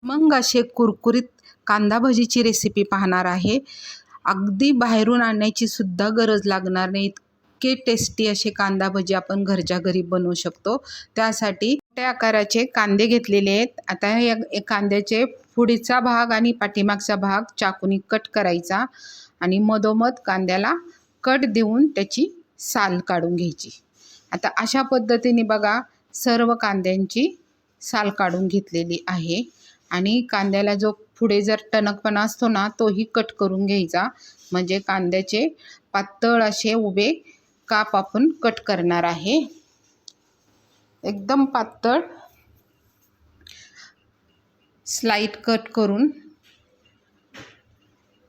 मग असे कुरकुरीत कांदा भजीची रेसिपी पाहणार आहे। अगदी बाहेरून आणण्याची सुद्धा गरज लागणार नाही, इतके टेस्टी असे कांदा भजी आपण घरच्या घरी बनवू शकतो। त्यासाठी मोठ्या आकाराचे कांदे घेतलेले आहेत। आता या कांद्याचे पुढचा भाग आणि पाठीमागचा भाग चाकूने कट करायचा आणि मधोमध कांद्याला कट देऊन त्याची साल काढून घ्यायची। आता अशा पद्धतीने बघा सर्व कांद्यांची साल काढून घेतलेली आहे आणि कांद्याला जो पुढे जर टणकपणा असतो ना तोही कट करून घ्यायचा, म्हणजे कांद्याचे पातळ असे उभे काप आपण कट करणार आहे। एकदम पातळ स्लाइड कट करून,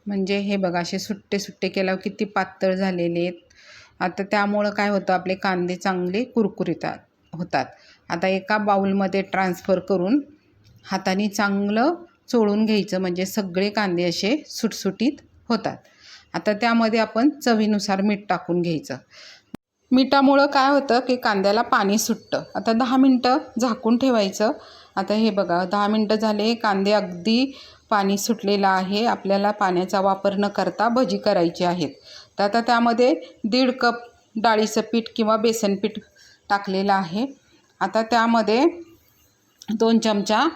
म्हणजे हे बघा असे सुट्टे सुट्टे केल्यावर किती पातळ झालेले आहेत। आता त्यामुळं काय होतं, आपले कांदे चांगले कुरकुरीत होतात। आता एका बाउलमध्ये ट्रान्सफर करून हाताने चांगलं चोळून घ्यायचं, म्हणजे सगळे कांदे असे सुटसुटीत होतात। आता त्यामध्ये आपण चवीनुसार मीठ टाकून घ्यायचं। मिठामुळं काय होतं की कांद्याला पाणी सुटतं। आता 10 मिनटं झाकून ठेवायचं। आता हे बघा 10 मिनटं झाले, कांदे अगदी पाणी सुटलेलं आहे। आपल्याला पाण्याचा वापर न करता भजी करायची आहेत। तर आता त्यामध्ये 1.5 कप डाळीचं पीठ किंवा बेसन पीठ टाकलेलं आहे। आता त्यामध्ये 2 चमचा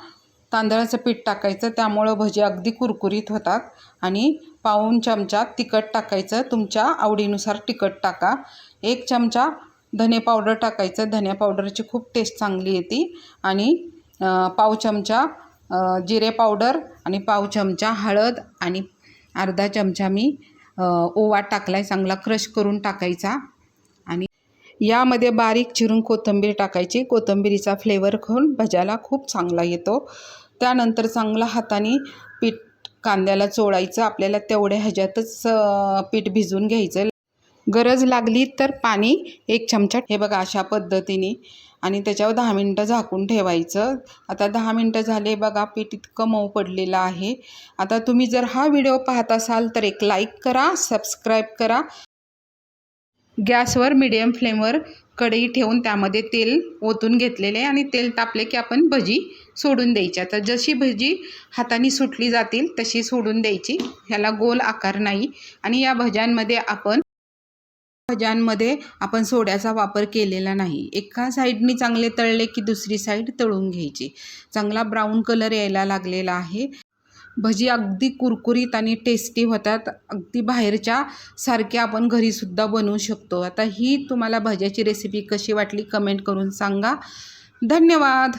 तांदळाचं पीठ टाकायचं, त्यामुळं भजी अगदी कुरकुरीत होतात। आणि पाऊण चमचा तिखट टाकायचं, तुमच्या आवडीनुसार तिखट टाका। 1 चमचा धने पावडर टाकायचं, धने पावडरची खूप टेस्ट चांगली येते। आणि पाव चमचा जिरे पावडर आणि पाव चमचा हळद आणि अर्धा चमचा मी ओवा टाकला आहे, चांगला क्रश करून टाकायचा। आणि यामध्ये बारीक चिरून कोथिंबीर टाकायची, कोथिंबीरीचा फ्लेवर खाऊन भज्याला खूप चांगला येतो। त्यानंतर चांगला हाताने पीठ कांद्याला चोळायचं, आपल्याला तेवढ्या ह्याच्यातच पीठ भिजवून घ्यायचं। गरज लागली तर पाणी 1 चमचा, हे बघा अशा पद्धतीने, आणि त्याच्यावर 10 मिनटं झाकून ठेवायचं। आता 10 मिनटं झाले बघा, पीठ इतकं मऊ पडलेलं आहे। आता तुम्ही जर हा व्हिडिओ पाहत असाल तर एक लाईक करा, सबस्क्राईब करा। गॅसवर मीडियम फ्लेमवर कढई ठेवून त्यामध्ये तेल ओतून घेतलेले आणि तेल तापले की आपण भजी सोडून द्यायची। आता जशी भजी हाताने सुटली जातील तशी सोडून द्यायची, ह्याला गोल आकार नाही। आणि या भज्यांमध्ये आपण सोड्याचा वापर केलेला नाही। एका साईडनी चांगले तळले की दुसरी साईड तळून घ्यायची। चांगला ब्राऊन कलर यायला लागलेला आहे। भजी अगदी कुरकुरीत आणि टेस्टी होतात, अगदी बाहेरच्या सारखे आपण घरीसुद्धा बनवू शकतो। आता ही तुम्हाला भज्याची रेसिपी कशी वाटली कमेंट करून सांगा। धन्यवाद।